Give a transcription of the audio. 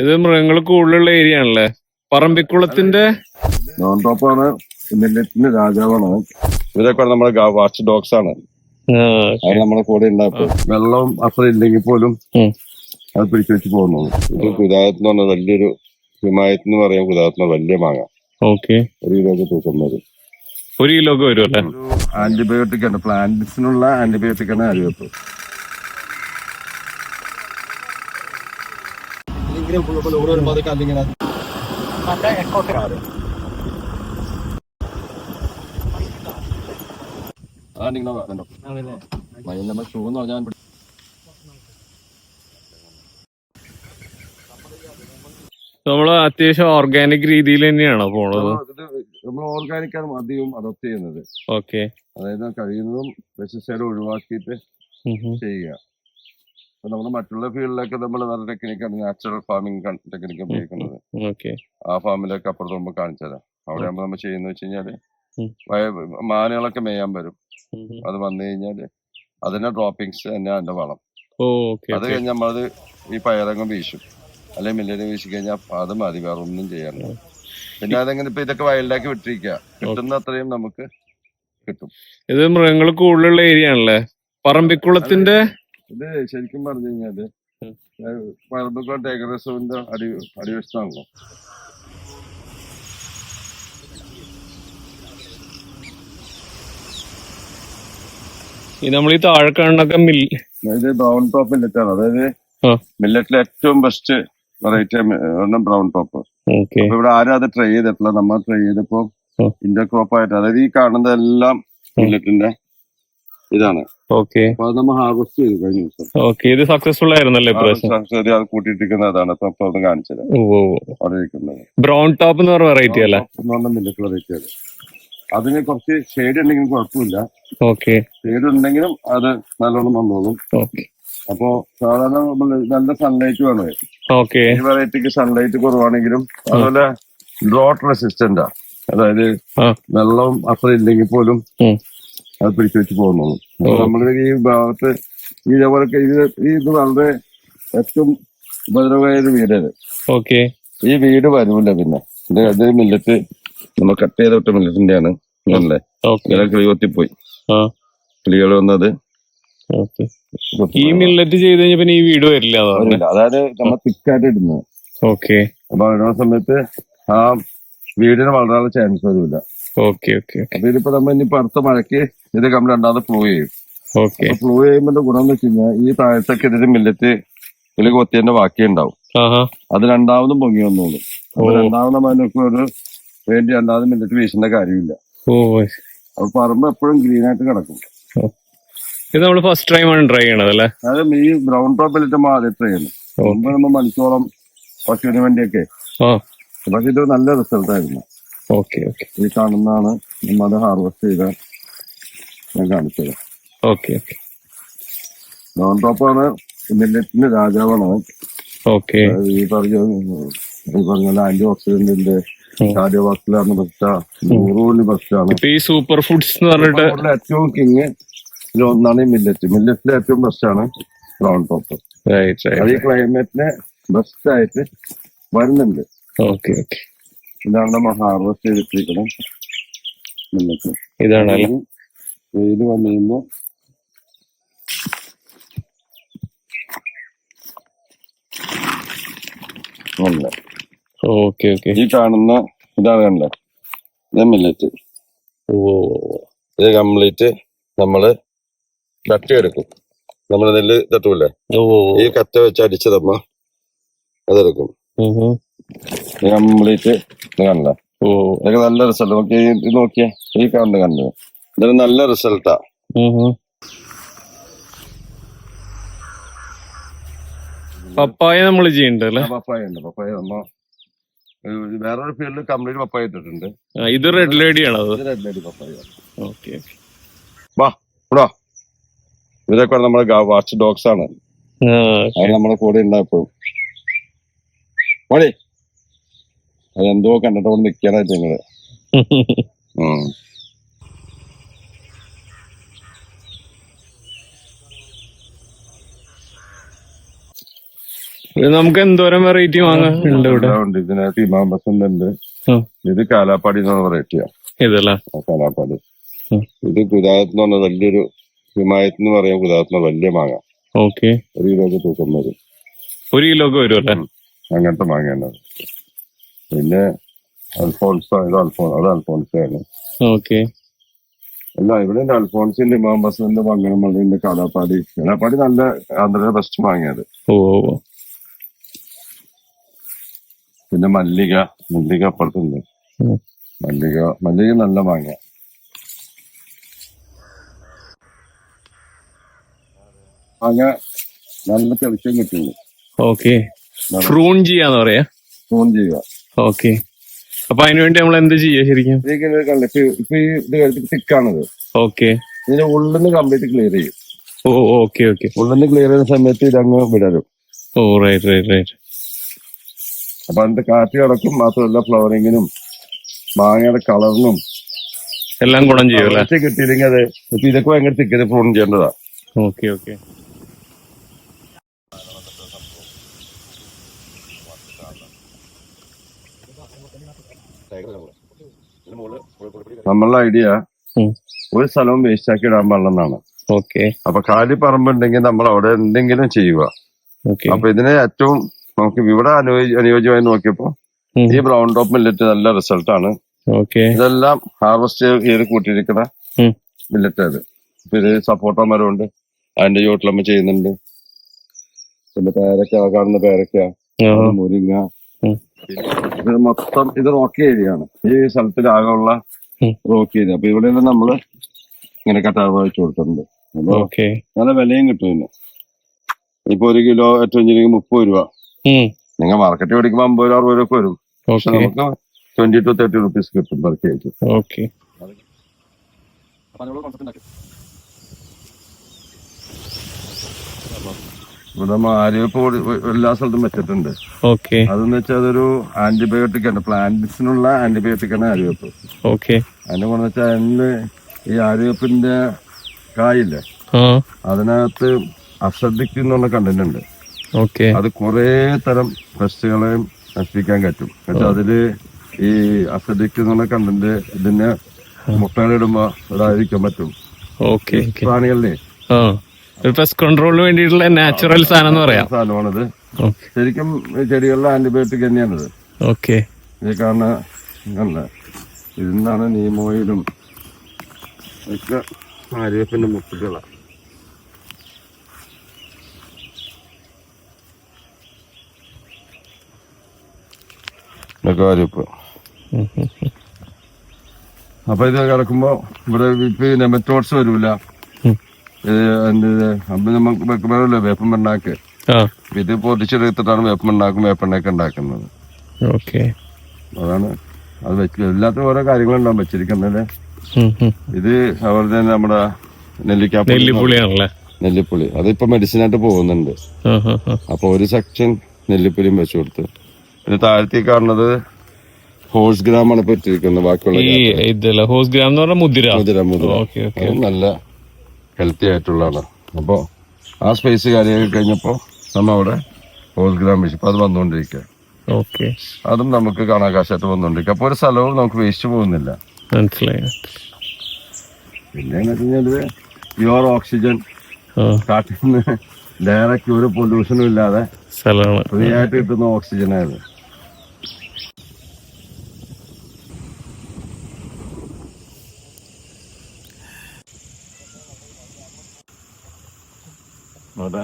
ഇത് മൃഗങ്ങൾ കൂടുതലുള്ള ഏരിയ ആണല്ലേ? പറമ്പിക്കുളത്തിന്റെ നോൺ ടോപ്പാണ്, മില്ലറ്റിന്റെ രാജാവാണ്. ഇവരൊക്കെ നമ്മുടെ വാച്ച് ഡോഗ്സ് ആണ്. അത് നമ്മളെ കൂടെ ഉണ്ടാക്കും. വെള്ളം അത്ര ഇല്ലെങ്കിൽ പോലും അത് പിടിച്ചു വെച്ച് പോകുന്നു. ഇത് കുതായത്തിന് പറഞ്ഞ വലിയൊരു ഹിമായത്ത് പറയാൻ കുതായത്തിന് വലിയ മാങ്ങ. ഓക്കെ, 1 കിലോക്ക് തൂക്കം വരും. 1 കിലോക്ക് വരും അല്ലേ? ആന്റിബയോട്ടിക് ആണ്, പ്ലാന്റ്സിനുള്ള ആന്റിബയോട്ടിക് ആണ് അരിവെപ്പ്. നമ്മള് അത്യാവശ്യം ഓർഗാനിക് രീതിയിൽ തന്നെയാണോ പോണത്? നമ്മൾ ഓർഗാനിക് ആണ് അധികം അഡോപ്റ്റ് ചെയ്യുന്നത്. ഓക്കെ, അതായത് കഴിയുന്നതും പെസ്റ്റിസൈഡ് ഒഴിവാക്കിയിട്ട് ചെയ്യുക. അപ്പൊ നമ്മൾ മറ്റുള്ള ഫീൽഡിലൊക്കെ നമ്മൾ നല്ല ടെക്നിക്കാണ്, നാച്ചുറൽ ഫാമിംഗ് ടെക്നിക്ക് ഉപയോഗിക്കുന്നത്. ആ ഫാമിലൊക്കെ അപ്പുറത്ത് നമ്മൾ കാണിച്ചു തരാം. അവിടെ ആകുമ്പോൾ നമ്മൾ ചെയ്യുന്ന വെച്ച് കഴിഞ്ഞാല് മാനുകളൊക്കെ മേയാൻ വരും. അത് വന്നു കഴിഞ്ഞാല് അതിന്റെ ഡ്രോപ്പിങ്സ് തന്നെ അതിന്റെ വളം. അത് കഴിഞ്ഞ് നമ്മളത് ഈ പയറങ്ങും വീശും, അല്ലെങ്കിൽ മില്ലിന് വീശി കഴിഞ്ഞാൽ അത് മതി, വേറെ ഒന്നും ചെയ്യാനില്ല. പിന്നെ അതെങ്ങനെ ഇപ്പൊ ഇതൊക്കെ വൈൽഡാക്കി വിട്ടിരിക്കുക, കിട്ടുന്ന അത്രയും നമുക്ക് കിട്ടും. ഇത് മൃഗങ്ങൾ കൂടുതലുള്ള ഏരിയ ആണല്ലേ? പറമ്പിക്കുളത്തിന്റെ ഇത് ശരിക്കും പറഞ്ഞു കഴിഞ്ഞാല് പറമ്പിക്കുളം ടൈഗർ റിസർവിന്റെ അടിവശത്താണല്ലോ. നമ്മൾ ഈ താഴെ കാണുന്നൊക്കെ ഇത് ബ്രൗൺ ടോപ്പ് മില്ലറ്റ് ആണ്. അതായത് മില്ലറ്റിലെ ഏറ്റവും ബെസ്റ്റ് വെറൈറ്റി ബ്രൗൺ ടോപ്പ്. അപ്പൊ ഇവിടെ ആരും അത് ട്രൈ ചെയ്തിട്ടില്ല. നമ്മൾ ട്രൈ ചെയ്തപ്പോ ഇന്റർക്രോപ്പ് ആയിട്ട്, അതായത് ഈ കാണുന്നതെല്ലാം മില്ലറ്റിന്റെ ഇതാണ്. അപ്പൊ അത് നമ്മൾ ഹാർവെസ്റ്റ് ചെയ്തു കഴിഞ്ഞ ദിവസം. ഇത് സക്സസ്ഫുൾ ആയിരുന്നല്ലേ? അത് കൂട്ടിയിട്ടിരിക്കുന്ന അതാണ് ഒന്ന് കാണിച്ചത്. അവിടെ ഇരിക്കുന്നത് ബ്രൗൺ ടോപ്പ് എന്ന് പറഞ്ഞ വെറൈറ്റി അല്ലേ? മില്ലറ്റ് വെറൈറ്റി ആണ്. അതിന് കുറച്ച് ഷെയ്ഡ് ഉണ്ടെങ്കിലും കുഴപ്പമില്ല. ഷെയ്ഡ് ഉണ്ടെങ്കിലും അത് നല്ലോണം വന്നോളും. അപ്പോ സാധാരണ നല്ല സൺലൈറ്റ് വേണം. ഈ വെറൈറ്റിക്ക് സൺലൈറ്റ് കുറവാണെങ്കിലും അതുപോലെ ഡ്രോട്ട് റെസിസ്റ്റന്റാ, അതായത് വെള്ളം അത്ര ഇല്ലെങ്കിൽ പോലും അത് പിടിച്ചു വെച്ച് പോകുന്നുള്ളൂ. നമ്മുടെ ഈ ഭാഗത്ത് ഇതേപോലൊക്കെ ഇത് വളരെ ഏറ്റവും ഉപദ്രവമായ ഒരു വീടാണ്. ഈ വീട് വരൂല. പിന്നെ ഇത് മില്ലറ്റ് നമ്മൾ കട്ട് ചെയ്ത വിട്ട മില്ലറ്റിന്റെ ആണ്. അല്ലേ കിളി കൊത്തിപ്പോയി, കിളികൾ വന്നത്. ഈ മില്ലറ്റ് ചെയ്ത് കഴിഞ്ഞാൽ പിന്നെ ഈ വീട് വരില്ല, അതായത് നമ്മൾ തിക്കായിട്ട് ഇടുന്നത്. അപ്പൊ വരുന്ന സമയത്ത് ആ വീടിന് വളരെ ചാൻസ് വരില്ല. അപ്പൊ ഇതിപ്പോ നമ്മൾ ഇനിയിപ്പോ അടുത്ത മഴയ്ക്ക് ഇത് നമ്മൾ രണ്ടാമത് ഫ്ലൂ ചെയ്യും. ഫ്ലൂ ചെയ്യുമ്പോൾ ഗുണം എന്ന് വെച്ച് കഴിഞ്ഞാൽ ഈ താഴത്തൊക്കെ ഇതിന് മില്ലറ്റ് കിളി കൊത്തിയതിന്റെ ബാക്കി ഉണ്ടാവും. അത് രണ്ടാമതും പൊങ്ങി വന്നോളൂ. അപ്പൊ രണ്ടാമത് അതിനൊക്കെ ഒരു വേണ്ടി രണ്ടാമത് മില്ലറ്റ് വീശേണ്ട കാര്യമില്ല. അപ്പൊ പറമ്പ് എപ്പോഴും ഗ്രീൻ ആയിട്ട് കിടക്കും. ഇത് നമ്മൾ ഫസ്റ്റ് ടൈം ആണ് ട്രൈ ചെയ്യണത് അല്ലേ? അതായത് ഈ ബ്രൗൺ ടോപ്പ് മില്ലറ്റ് നമ്മൾ ആദ്യം ട്രൈ ചെയ്യുന്നു. മുമ്പ് നമ്മൾ മണിക്കോളം പശുവിന് വേണ്ടിയൊക്കെ. പക്ഷെ ഇത് നല്ല റിസൾട്ട് ആയിരുന്നു. ഈ കാണുന്നതാണ് നമ്മൾ ഹാർവെസ്റ്റ് ചെയ്ത ഞാൻ കാണിച്ചത്. ബ്രൗൺ ടോപ്പാണ് മില്ലറ്റിന്റെ രാജാവാണ്. ഈ പറഞ്ഞ ആന്റി ഓക്സിഡന്റിന്റെ കാർഡിയോ വാസ്കുലറിന് ബെസ്റ്റാ, ന്യൂറോന് ബെസ്റ്റാണ്. ഈ സൂപ്പർ ഫുഡ്സ് എന്ന് പറഞ്ഞിട്ട് ഏറ്റവും കിങ് ഒന്നാണ് ഈ മില്ലറ്റ്. മില്ലറ്റിലെ ഏറ്റവും ബെസ്റ്റാണ് ബ്രൗൺ ടോപ്പ്. അത് ഈ ക്ലൈമറ്റിന് ബെസ്റ്റ് ആയിട്ട് വരുന്നുണ്ട്. ഇതാണ് നമ്മൾ ഹാർവെസ്റ്റ് ചെയ്തിട്ടിരിക്കണം മില്ലറ്റ്. വെയിൽ വന്നു കഴിയുമ്പോ ഈ കാണുന്ന ഇതാണ് കണ്ടേ, ഇത് മില്ലറ്റ്. ഇത് കംപ്ലീറ്റ് നമ്മള് കട്ടിയെടുക്കും. നമ്മള് നെല്ല് തട്ടൂല്ലേ, ഈ കറ്റ വെച്ച് അടിച്ചതമ്മ അതെടുക്കും. കംപ്ലീറ്റ് ഇത് കണ്ട. ഇതൊക്കെ നല്ല റിസൾട്ട്. നോക്കിയ ഇത് നോക്കിയ ഈ കണ്ടത് ഇതൊരു നല്ല റിസൾട്ടാ. പപ്പായ നമ്മൾ ചെയ്യണ്ടല്ലേ? പപ്പായ ഉണ്ട്. പപ്പായ നമ്മ വേറൊരു ഫീൽഡിൽ കംപ്ലീറ്റ് പപ്പായ ഇട്ടിട്ടുണ്ട്. ഇത് റെഡ് ലേഡി ആണോ? റെഡ് ലേഡി പപ്പായ. ഇവരൊക്കെ നമ്മുടെ വാച്ച് ഡോഗ്സ് ആണ്. അത് നമ്മളെ കൂടെ ഉണ്ടായപ്പോഴും മതി അതെന്തോ കണ്ടിട്ടോണ്ട് നിക്കാനായിട്ട് നിങ്ങള്. ഇത് നമുക്ക് എന്തോരം വെറൈറ്റി വാങ്ങാൻ ഉണ്ട് ഇവിടെ? എല്ലാം ഉണ്ട്. ഇതിനകത്ത് ഇമാം ബസന്ത് ഉണ്ട്. ഉം. ഇത് കാലാപ്പാടി എന്ന് പറഞ്ഞ വെറൈറ്റിയാ. ഇതല്ലേ? കാലാപ്പാടി. ഉം. ഇത് ഗുജറാത്ത് എന്ന് പറഞ്ഞ വലിയൊരു ഹിമായത്ത് എന്ന് പറയാം. ഗുജറാത്തിലെ വലിയ മാങ്ങ. ഓക്കെ. 1 കിലോക്ക് തൂക്കം വരും. 1 കിലോക്ക് വരും അല്ലേ? അങ്ങനത്തെ മാങ്ങയാണ്. പിന്നെ അൽഫോൺസോ, അത് അൽഫോൺസയാണ്. ഓക്കെ. അല്ല, ഇവിടെ അൽഫോൺസിന്റെ ഇമാം ബസന്ത് മംഗളമള്ളിന്റെ കാലാപ്പാടി നല്ല ആന്ധ്രയിലെ ബെസ്റ്റ് മാങ്ങയത്. ഓ. പിന്നെ മല്ലിക അപ്പുറത്തുണ്ട്. മല്ലിക നല്ല മാങ്ങ. മാങ്ങ നല്ല തെളിച്ചം കിട്ടുന്നു. ഓക്കെ. ഫ്രൂൺ ചെയ്യാന്ന് പറയാ? ഫോൺ ചെയ്യുക. ഓക്കെ. അപ്പൊ അതിനുവേണ്ടി നമ്മൾ എന്ത് ചെയ്യാ ശരിക്കും? ഇപ്പൊ ഇത് തിക്കാണത്. ഓക്കെ. ഇതിന്റെ ഉള്ളിന്ന് കംപ്ലീറ്റ് ക്ലിയർ ചെയ്യും. ഓ. ഓക്കെ. ഉള്ളിന്ന് ക്ലിയർ ചെയ്യുന്ന സമയത്ത് ഇതങ്ങ് വിടരും. ഓ, റൈറ്റ്. അപ്പൊ അതിന്റെ കാറ്റ് കിടക്കും. മാത്രമല്ല ഫ്ലവറിങ്ങിനും മാങ്ങയുടെ കളറിനും എല്ലാം ഗുണം ചെയ്യൂല്ലേ? കിട്ടിയില്ലെങ്കിൽ അത് ഇപ്പൊ ഇതൊക്കെ ഭയങ്കര തിക്കത് ഫോൺ ചെയ്യേണ്ടതാ. ഓക്കെ. നമ്മളുടെ ഐഡിയ ഒരു സ്ഥലവും വേസ്റ്റ് ആക്കി ഇടാൻ പാടില്ലെന്നാണ്. ഓക്കെ. അപ്പൊ കാലി പറമ്പുണ്ടെങ്കിൽ നമ്മൾ അവിടെ എന്തെങ്കിലും ചെയ്യുക. അപ്പൊ ഇതിന് ഏറ്റവും നമുക്ക് ഇവിടെ അനുയോജ്യമായി നോക്കിയപ്പോ ഈ ബ്രൗൺ ടോപ്പ് മില്ലറ്റ് നല്ല റിസൾട്ടാണ്. ഇതെല്ലാം ഹാർവെസ്റ്റ് ചെയ്ത് കൂട്ടിയിരിക്കുന്ന മില്ലറ്റ് അത്. ഇത് സപ്പോർട്ട മരമുണ്ട്, അതിന്റെ ചോട്ടിലമ്മ ചെയ്യുന്നുണ്ട്. പിന്നെ കാണുന്ന പേരക്ക, മുരിങ്ങ. ഇത് മൊത്തം ഇത് റോക്കി ഏരിയയാണ്. ഈ സ്ഥലത്തിലാകെയുള്ള റോക്കി ഏരിയ. അപ്പൊ ഇവിടെ നമ്മള് ഇങ്ങനെ കട്ടാർ വെച്ച് കൊടുത്തിട്ടുണ്ട്. നല്ല വിലയും കിട്ടും. പിന്നെ ഇപ്പൊ 1 കിലോ ഏറ്റവും 30 രൂപ. നിങ്ങൾ മാർക്കറ്റ് മേടിക്കുമ്പോ 50 60 രൂപ വരും. പക്ഷെ നമുക്ക് 20 to 30 റുപ്പീസ് കിട്ടും പെർ കേജ്. ഇവിടെ ആര്യവേപ്പ് എല്ലാ സ്ഥലത്തും വെച്ചിട്ടുണ്ട്. അതെന്ന് വെച്ചാൽ അതൊരു ആന്റിബയോട്ടിക് ആണ്. പ്ലാന്റ്സിനുള്ള ആന്റിബയോട്ടിക് ആണ് ആര്യവേപ്പ്. അതിന്റെ ഗുണം വെച്ചാൽ അതിന് ഈ ആര്യവേപ്പിന്റെ കായില്ലേ, അതിനകത്ത് അസഡിക് എന്ന് പറഞ്ഞ കണ്ടന്റ് ഉണ്ട്. അത് കുറെ തരം പെസ്റ്റുകളെയും നശിപ്പിക്കാൻ പറ്റും. പക്ഷെ അതില് ഈ അസഡിക് എന്ന് പറഞ്ഞ കണ്ടന്റ് ഇതിന് മുട്ടകളിടുമ്പോ ഇടാതിരിക്കാൻ പറ്റും. പ്രാണികളിലെ പെസ്റ്റ് കൺട്രോളിന് വേണ്ടിയിട്ടുള്ള നാച്ചുറൽ സാധനമാണിത്. ശരിക്കും ചെടികളിലെ ആന്റിബയോട്ടിക് തന്നെയാണിത്. ഇത് കാണുന്ന ഇതിന്നാണ് നീമോയിലും ഒക്കെ ആര്യവേപ്പിന്റെ മുട്ടുകളാണ്. ആര്യവേപ്പ്. അപ്പൊ ഇത് കിടക്കുമ്പോ ഇവിടെ ഇപ്പൊ നെമറ്റോഡ്സ് വരൂല. നമുക്ക് വേപ്പമണ്ണാക്ക് ഇത് പൊതിച്ചെടുത്തിട്ടാണ് വേപ്പെണ്ണയൊക്കെ ഉണ്ടാക്കുന്നത്. അതാണ് അത് വെച്ച് എല്ലാത്തും ഓരോ കാര്യങ്ങളുണ്ടാവും വെച്ചിരിക്കുന്നത്. ഇത് അതുപോലെ തന്നെ നമ്മുടെ നെല്ലിപ്പുളി അതിപ്പോ മെഡിസിനായിട്ട് പോകുന്നുണ്ട്. അപ്പൊ ഒരു സെക്ഷൻ നെല്ലിപ്പുളിയും വെച്ചു കൊടുത്ത്. പിന്നെ താഴത്തേക്ക് കാണുന്നത് ഹോഴ്സ് ഗ്രാമാണ് ഇപ്പൊ ഇട്ടിരിക്കുന്നത്. ബാക്കിയുള്ള മുതിര നല്ല ഹെൽത്തി ആയിട്ടുള്ളതാണ്. അപ്പോ ആ സ്പേസ് കാര്യമാക്കി കഴിഞ്ഞപ്പോ നമ്മ അവിടെ ഹോഴ്സ് ഗ്രാം വെച്ചു. അത് വന്നുകൊണ്ടിരിക്കുക. അതും നമുക്ക് കാണാകാശമായിട്ട് വന്നുകൊണ്ടിരിക്കുക. അപ്പൊ ഒരു സ്ഥലവും നമുക്ക് വേസ്റ്റ് പോകുന്നില്ല. പിന്നെ പ്യുവർ ഓക്സിജൻ കാട്ടിൽ നിന്ന് ഡയറക്റ്റ് ഒരു പൊല്യൂഷനും ഇല്ലാതെ ഫ്രീ ആയിട്ട് കിട്ടുന്ന ഓക്സിജനായത്. അതെ.